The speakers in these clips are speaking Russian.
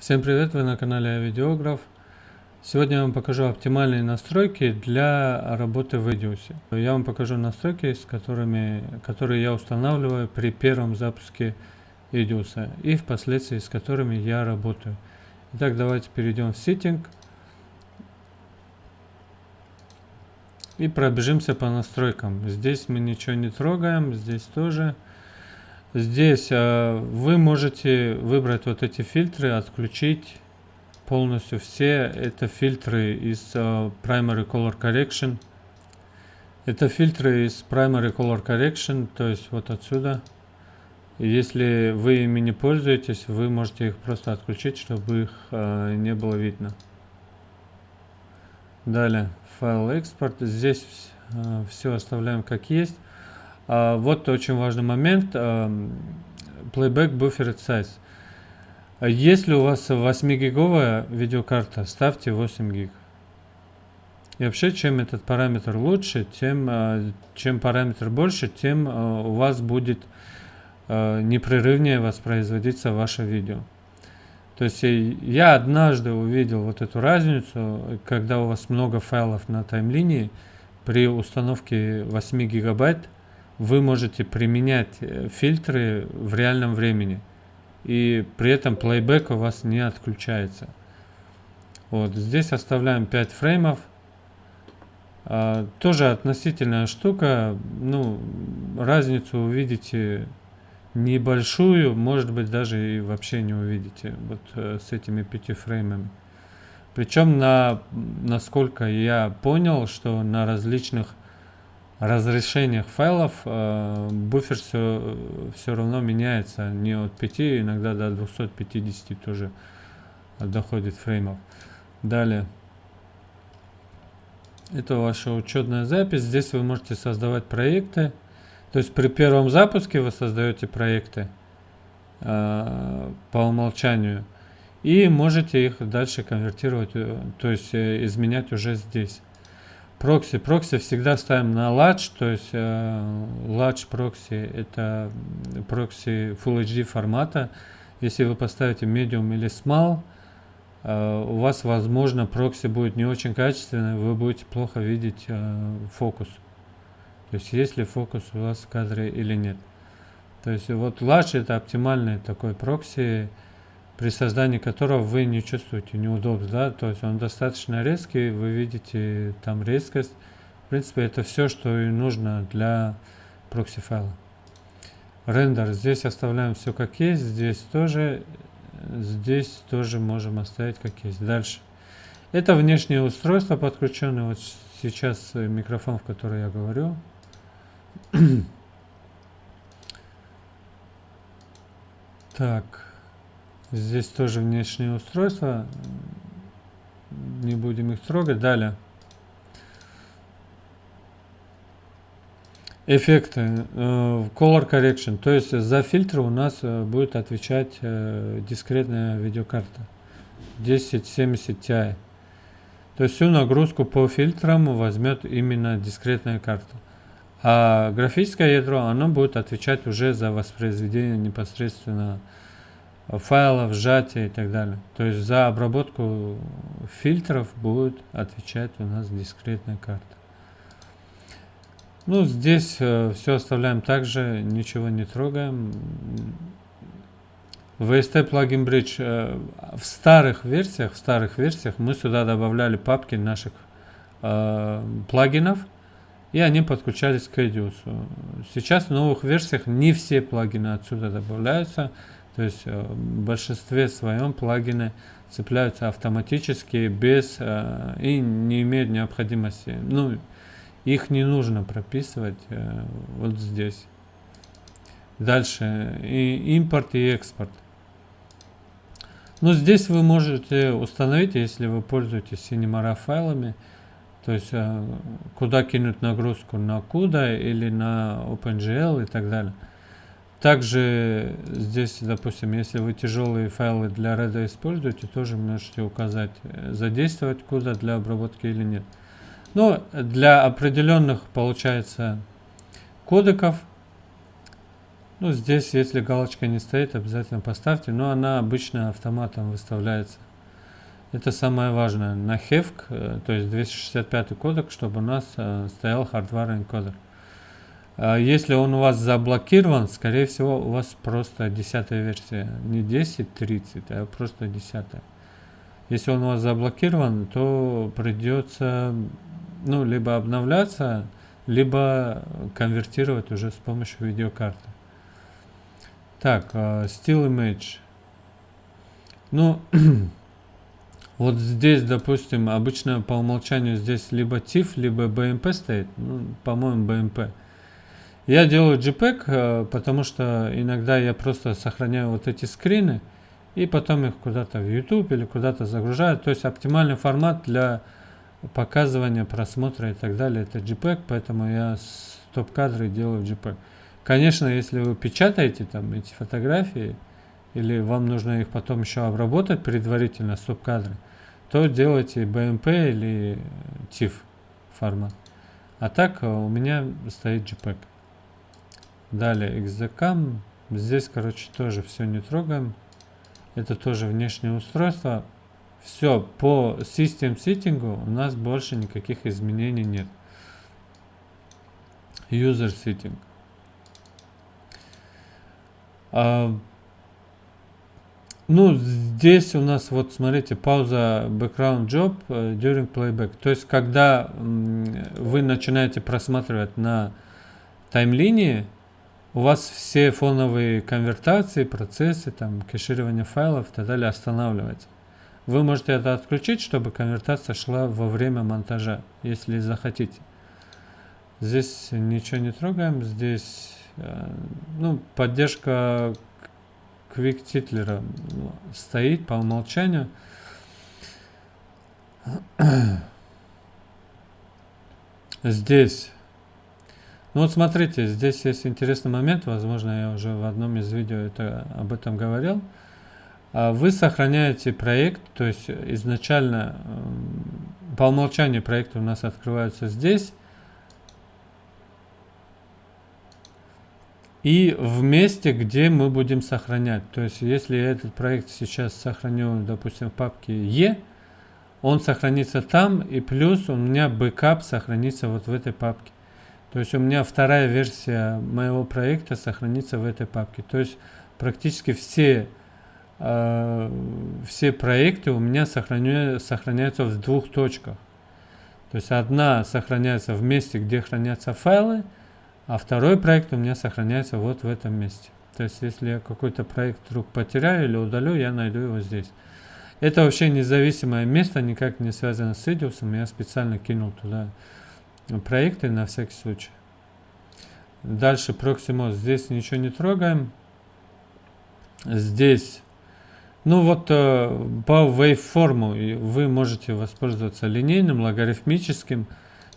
Всем привет, вы на канале Видеограф. Сегодня я вам покажу оптимальные настройки для работы в Edius. Я вам покажу настройки, которые я устанавливаю при первом запуске Edius и впоследствии с которыми я работаю. Итак, давайте перейдем в Setting и пробежимся по настройкам. Здесь мы ничего не трогаем, здесь тоже. Здесь вы можете выбрать вот эти фильтры, отключить полностью все. Это фильтры из Primary Color Correction. Это фильтры из Primary Color Correction, то есть вот отсюда. Если вы ими не пользуетесь, вы можете их просто отключить, чтобы их не было видно. Далее, файл экспорт. Здесь все оставляем как есть. Вот очень важный момент. Playback Buffered Size. Если у вас 8-гиговая видеокарта, ставьте 8 гиг. И вообще, чем этот параметр лучше, чем параметр больше, тем у вас будет непрерывнее воспроизводиться ваше видео. То есть я однажды увидел вот эту разницу, когда у вас много файлов на таймлинии, при установке 8 гигабайт вы можете применять фильтры в реальном времени. И при этом плейбэк у вас не отключается. Вот здесь оставляем 5 фреймов. Тоже относительная штука. Ну, разницу увидите небольшую, может быть даже и вообще не увидите. Вот с этими 5 фреймами. Причем насколько я понял, что на различных разрешениях файлов буфер все равно меняется, не от 5, иногда до 250 тоже доходит фреймов. Далее, это ваша учетная запись. Здесь вы можете создавать проекты. То есть при первом запуске вы создаете проекты по умолчанию и можете их дальше конвертировать, то есть изменять уже здесь. Прокси всегда ставим на large, то есть large прокси это прокси Full HD формата. Если вы поставите medium или small, у вас, возможно, прокси будет не очень качественный, вы будете плохо видеть фокус. То есть есть ли фокус у вас в кадре или нет. То есть вот large это оптимальный такой прокси, при создании которого вы не чувствуете неудобств, да, то есть он достаточно резкий, вы видите там резкость. В принципе, это все, что и нужно для прокси файла. Рендер, здесь оставляем все как есть, здесь тоже можем оставить как есть. Дальше. Это внешнее устройство подключенное, вот сейчас микрофон, в который я говорю. Так. Здесь тоже внешнее устройство. Не будем их трогать. Далее. Эффекты. Color Correction. То есть за фильтры у нас будет отвечать дискретная видеокарта 1070 Ti. То есть всю нагрузку по фильтрам возьмет именно дискретная карта. А графическое ядро, оно будет отвечать уже за воспроизведение непосредственно файлов, сжатия и так далее. То есть за обработку фильтров будет отвечать у нас дискретная карта. Ну, здесь все оставляем также, ничего не трогаем. VST Plugin Bridge. В старых версиях мы сюда добавляли папки наших плагинов, и они подключались к Edius. Сейчас в новых версиях не все плагины отсюда добавляются. То есть в большинстве своем плагины цепляются автоматически без и не имеют необходимости. Ну, их не нужно прописывать вот здесь. Дальше и импорт и экспорт. Ну, здесь вы можете установить, если вы пользуетесь Cinema файлами, то есть куда кинуть нагрузку, на CUDA или на OpenGL и так далее. Также здесь, допустим, если вы тяжелые файлы для RAID используете, тоже можете указать, задействовать CUDA для обработки или нет. Но для определенных, получается, кодеков Ну, здесь, если галочка не стоит, обязательно поставьте, но она обычно автоматом выставляется. Это самое важное. На HEVC, то есть 265 кодек, чтобы у нас стоял hardware encoder. Если он у вас заблокирован, скорее всего, у вас просто 10-я версия. Не 10.30, а просто 10-я. Если он у вас заблокирован, то придется, ну, либо обновляться, либо конвертировать уже с помощью видеокарты. Так, Still Image. Ну, вот здесь, допустим, обычно по умолчанию здесь либо TIFF, либо BMP стоит. Ну, по-моему, BMP. Я делаю JPEG, потому что иногда я просто сохраняю вот эти скрины, и потом их куда-то в YouTube или куда-то загружаю. То есть оптимальный формат для показывания, просмотра и так далее это JPEG, поэтому я стоп-кадры делаю в JPEG. Конечно, если вы печатаете там эти фотографии, или вам нужно их потом еще обработать предварительно, стоп-кадры, то делайте BMP или TIFF формат. А так у меня стоит JPEG. Далее XDCAM. Здесь, короче, тоже все не трогаем. Это тоже внешнее устройство. Все, по System Setting у нас больше никаких изменений нет. User Setting. Ну, здесь у нас, вот смотрите, пауза Background Job during Playback. То есть, когда вы начинаете просматривать на таймлинии, у вас все фоновые конвертации, процессы, там, кэширование файлов и так далее останавливаются. Вы можете это отключить, чтобы конвертация шла во время монтажа, если захотите. Здесь ничего не трогаем. Здесь ну, поддержка Quick Titler стоит по умолчанию. Здесь. Ну вот смотрите, здесь есть интересный момент, возможно, я уже в одном из видео об этом говорил. Вы сохраняете проект, то есть изначально по умолчанию проекты у нас открываются здесь. И в месте, где мы будем сохранять. То есть если я этот проект сейчас сохраню, допустим, в папке E, он сохранится там, и плюс у меня бэкап сохранится вот в этой папке. То есть у меня вторая версия моего проекта сохранится в этой папке. То есть практически все проекты у меня сохраняются в двух точках. То есть одна сохраняется в месте, где хранятся файлы, а второй проект у меня сохраняется вот в этом месте. То есть если я какой-то проект вдруг потеряю или удалю, я найду его здесь. Это вообще независимое место, никак не связано с Edius. Я специально кинул туда проекты на всякий случай. Дальше Proximox. Здесь ничего не трогаем. Здесь, ну вот по waveform вы можете воспользоваться линейным, логарифмическим.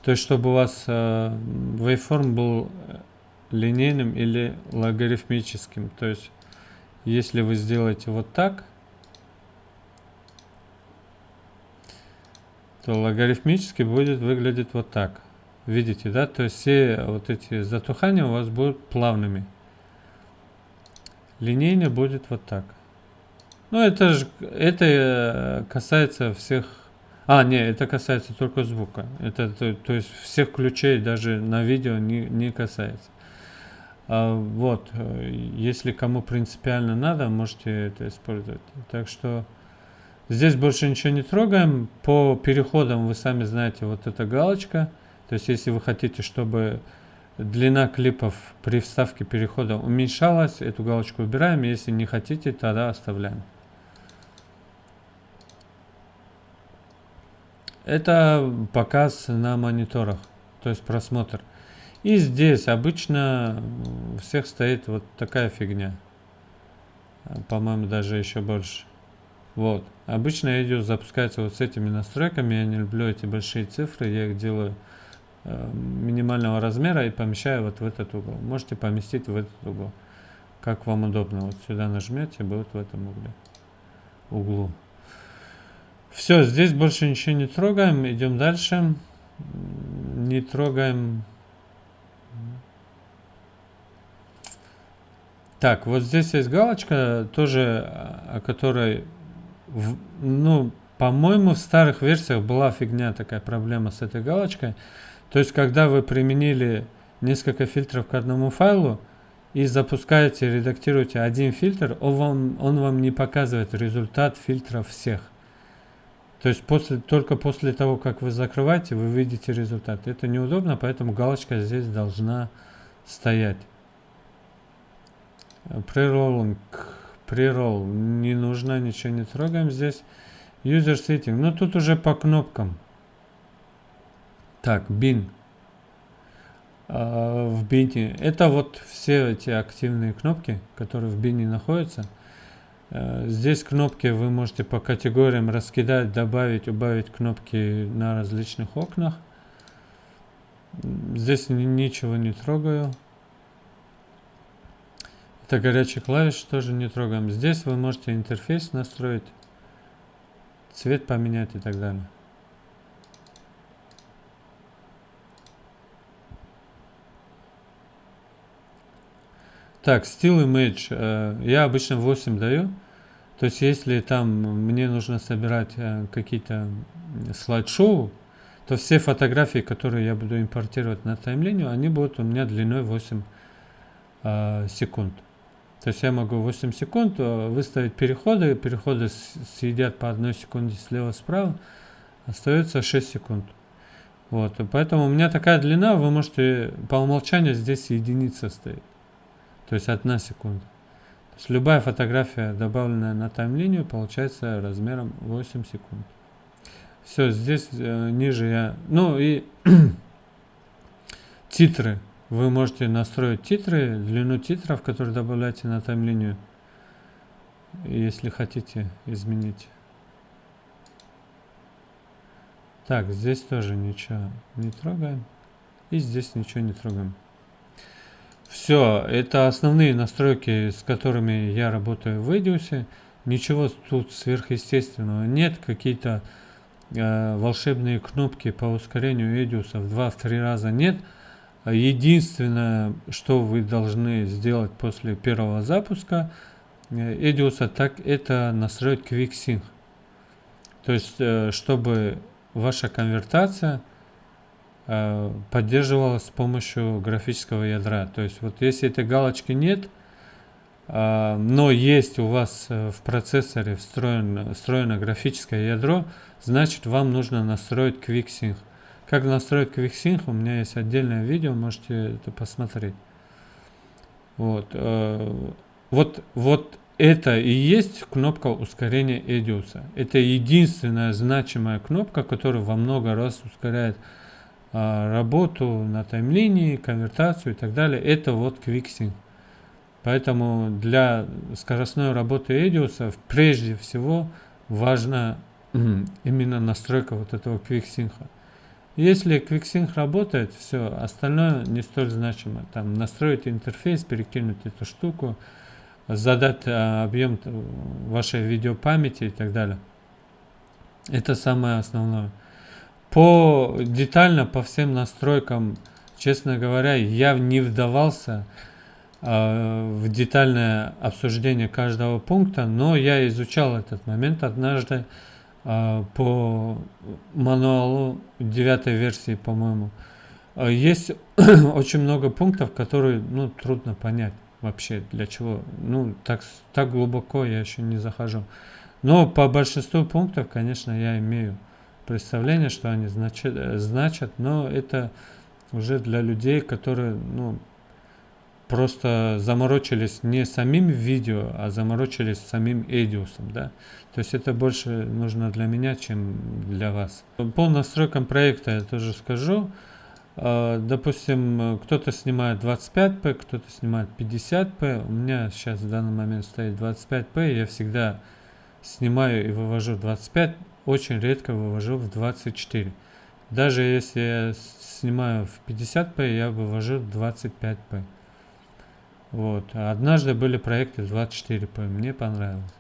То есть чтобы у вас waveform был линейным или логарифмическим. То есть если вы сделаете вот так, то логарифмически будет выглядеть вот так. Видите, да? То есть все вот эти затухания у вас будут плавными. Линейно будет вот так. Ну, это касается всех... это касается только звука. Это, то есть всех ключей даже на видео не касается. Вот, если кому принципиально надо, можете это использовать. Так что здесь больше ничего не трогаем. По переходам вы сами знаете, вот эта галочка. То есть если вы хотите, чтобы длина клипов при вставке перехода уменьшалась, эту галочку убираем. Если не хотите, тогда оставляем. Это показ на мониторах, то есть просмотр. И здесь обычно у всех стоит вот такая фигня. По-моему, даже еще больше. Вот. Обычно видео запускается вот с этими настройками. Я не люблю эти большие цифры. Я их делаю минимального размера и помещаю вот в этот угол. Можете поместить в этот угол, как вам удобно. Вот сюда нажмете, будет в этом углу. Все, здесь больше ничего не трогаем. Идем дальше. Не трогаем. Так, вот здесь есть галочка, тоже о которой, ну, по-моему, в старых версиях была фигня, такая проблема с этой галочкой. То есть, когда вы применили несколько фильтров к одному файлу и запускаете, редактируете один фильтр, он вам не показывает результат фильтров всех. То есть только после того, как вы закрываете, вы видите результат. Это неудобно, поэтому галочка здесь должна стоять. Прероллинг. Преролл. Не нужно, ничего не трогаем здесь. User setting. Ну тут уже по кнопкам. Так, bin. В bin. Это вот все эти активные кнопки, которые в bin находятся. Здесь кнопки вы можете по категориям раскидать, добавить, убавить кнопки на различных окнах. Здесь ничего не трогаю. Это горячие клавиши, тоже не трогаем. Здесь вы можете интерфейс настроить, цвет поменять и так далее. Так, Still Image. Я обычно 8 даю. То есть, если там мне нужно собирать какие-то слайд-шоу, то все фотографии, которые я буду импортировать на таймлинию, они будут у меня длиной 8 секунд. То есть я могу 8 секунд выставить переходы. Переходы съедят по 1 секунде слева-справа. Остается 6 секунд. Вот. Поэтому у меня такая длина, вы можете по умолчанию здесь единица стоит. То есть 1 секунда. То есть любая фотография, добавленная на таймлинию, получается размером 8 секунд. Все, здесь ниже я... Ну и титры. Вы можете настроить титры, длину титров, которые добавляете на таймлинию, если хотите изменить. Так, здесь тоже ничего не трогаем. И здесь ничего не трогаем. Все, это основные настройки, с которыми я работаю в Edius. Ничего тут сверхъестественного нет. Какие-то волшебные кнопки по ускорению Edius в 2-3 раза нет. Единственное, что вы должны сделать после первого запуска Edius, так это настроить Quick Sync. То есть, чтобы ваша конвертация поддерживалась с помощью графического ядра. То есть, вот если этой галочки нет, но есть у вас в процессоре встроено графическое ядро, значит вам нужно настроить Quick Sync. Как настроить Quick Sync, у меня есть отдельное видео, можете это посмотреть. Вот это и есть кнопка ускорения Edius. Это единственная значимая кнопка, которая во много раз ускоряет работу на таймлинии, конвертацию и так далее. Это вот Quick Sync. Поэтому для скоростной работы Edius прежде всего важна именно настройка вот этого Quick Sync. Если Quick Sync работает, все, остальное не столь значимо. Там настроить интерфейс, перекинуть эту штуку, задать объем вашей видеопамяти и так далее. Это самое основное. Детально по всем настройкам, честно говоря, я не вдавался в детальное обсуждение каждого пункта, но я изучал этот момент однажды по мануалу 9 версии, по-моему. Есть очень много пунктов, которые трудно понять вообще для чего. Так глубоко я еще не захожу. Но по большинству пунктов, конечно, я имею представление, что они значат, но это уже для людей, которые просто заморочились не самим видео, а заморочились самим Edius, да. То есть это больше нужно для меня, чем для вас. По настройкам проекта я тоже скажу. Допустим, кто-то снимает 25p, кто-то снимает 50p. У меня сейчас в данный момент стоит 25p. Я всегда снимаю и вывожу 25, очень редко вывожу в 24. Даже если я снимаю в 50p, я вывожу 25p. Вот. Однажды были проекты 24p, мне понравилось.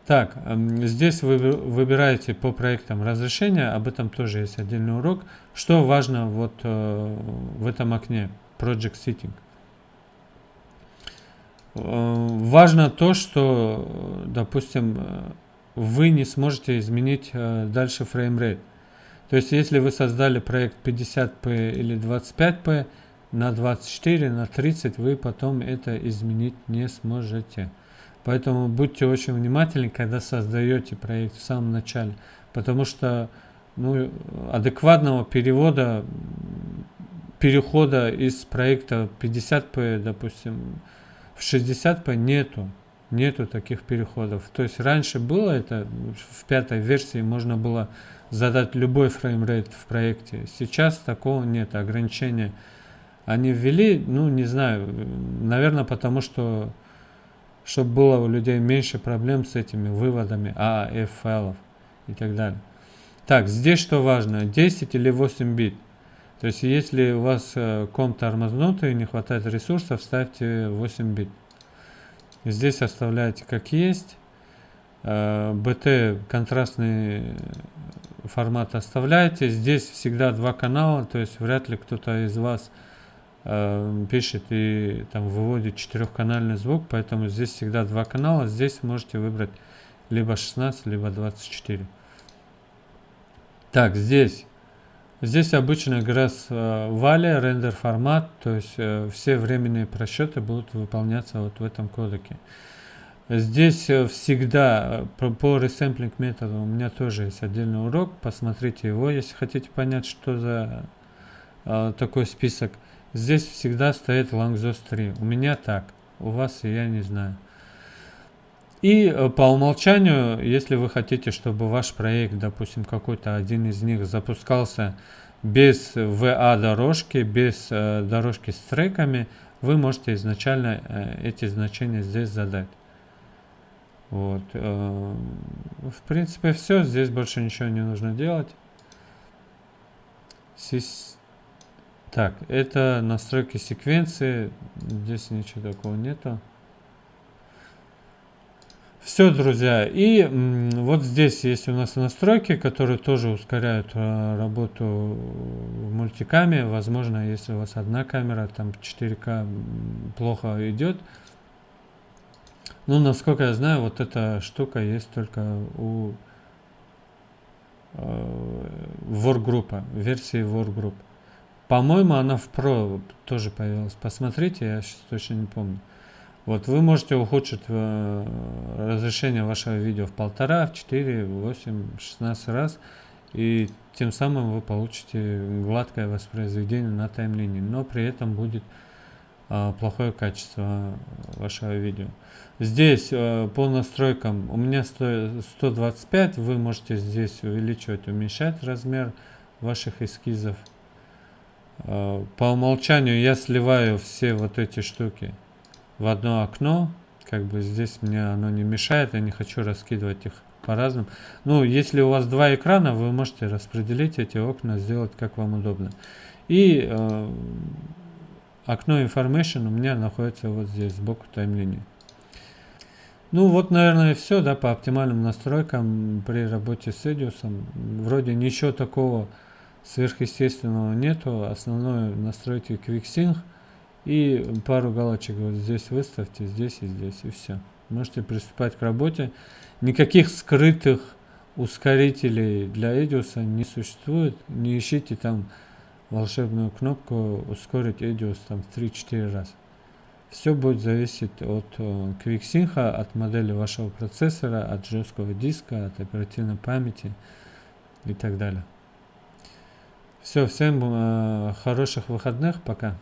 Так, здесь вы выбираете по проектам разрешение, об этом тоже есть отдельный урок. Что важно вот в этом окне Project Setting? Важно то, что, допустим, вы не сможете изменить дальше фреймрейт. То есть, если вы создали проект 50p или 25p, на 24, на 30 вы потом это изменить не сможете. Поэтому будьте очень внимательны, когда создаете проект в самом начале. Потому что адекватного перехода из проекта 50p, допустим, в 60p нету. Нету таких переходов. То есть раньше было это, в 5-й версии можно было задать любой фреймрейт в проекте. Сейчас такого нет, ограничения они ввели, не знаю, наверное, потому что, чтобы было у людей меньше проблем с этими выводами AAF файлов и так далее. Так, здесь что важно, 10 или 8 бит. То есть, если у вас комп тормознутый, не хватает ресурсов, ставьте 8 бит. Здесь оставляете как есть. BT контрастный формат оставляете. Здесь всегда два канала, то есть вряд ли кто-то из вас пишет и там выводит 4-канальный звук, поэтому здесь всегда два канала. Здесь можете выбрать либо 16, либо 24. Так, здесь обычно как раз валя, рендер формат, то есть все временные просчеты будут выполняться вот в этом кодеке. Здесь всегда по ресэмплинг методу у меня тоже есть отдельный урок, посмотрите его, если хотите понять, что за такой список. Здесь всегда стоит Langzos 3. У меня так, у вас я не знаю. И по умолчанию, если вы хотите, чтобы ваш проект, допустим, какой-то один из них запускался без VA дорожки, без дорожки с треками, вы можете изначально эти значения здесь задать. Вот. В принципе, все. Здесь больше ничего не нужно делать. Так, это настройки секвенции. Здесь ничего такого нету. Все, друзья. И вот здесь есть у нас настройки, которые тоже ускоряют работу в мультикаме. Возможно, если у вас одна камера, там 4К плохо идет. Насколько я знаю, вот эта штука есть только у Workgroup, версии Workgroup. По-моему, она в Pro тоже появилась. Посмотрите, я сейчас точно не помню. Вот вы можете ухудшить разрешение вашего видео в 1,5, в 4, 8, 16 раз. И тем самым вы получите гладкое воспроизведение на таймлине. Но при этом будет плохое качество вашего видео. Здесь по настройкам у меня 125. Вы можете здесь увеличивать, уменьшать размер ваших эскизов. По умолчанию я сливаю все вот эти штуки в одно окно. Как бы здесь мне оно не мешает. Я не хочу раскидывать их по-разному. Если у вас два экрана, вы можете распределить эти окна, сделать как вам удобно. И окно Information у меня находится вот здесь, сбоку таймлинии. Вот, наверное, все, да, по оптимальным настройкам при работе с Edius. Вроде ничего такого сверхъестественного нету. Основное настройте QuickSync и пару галочек вот здесь выставьте, здесь и здесь, и все. Можете приступать к работе. Никаких скрытых ускорителей для Edius не существует. Не ищите там волшебную кнопку ускорить Edius там в 3-4 раза. Все будет зависеть от QuickSync, от модели вашего процессора, от жесткого диска, от оперативной памяти и так далее. Все, всем хороших выходных, пока.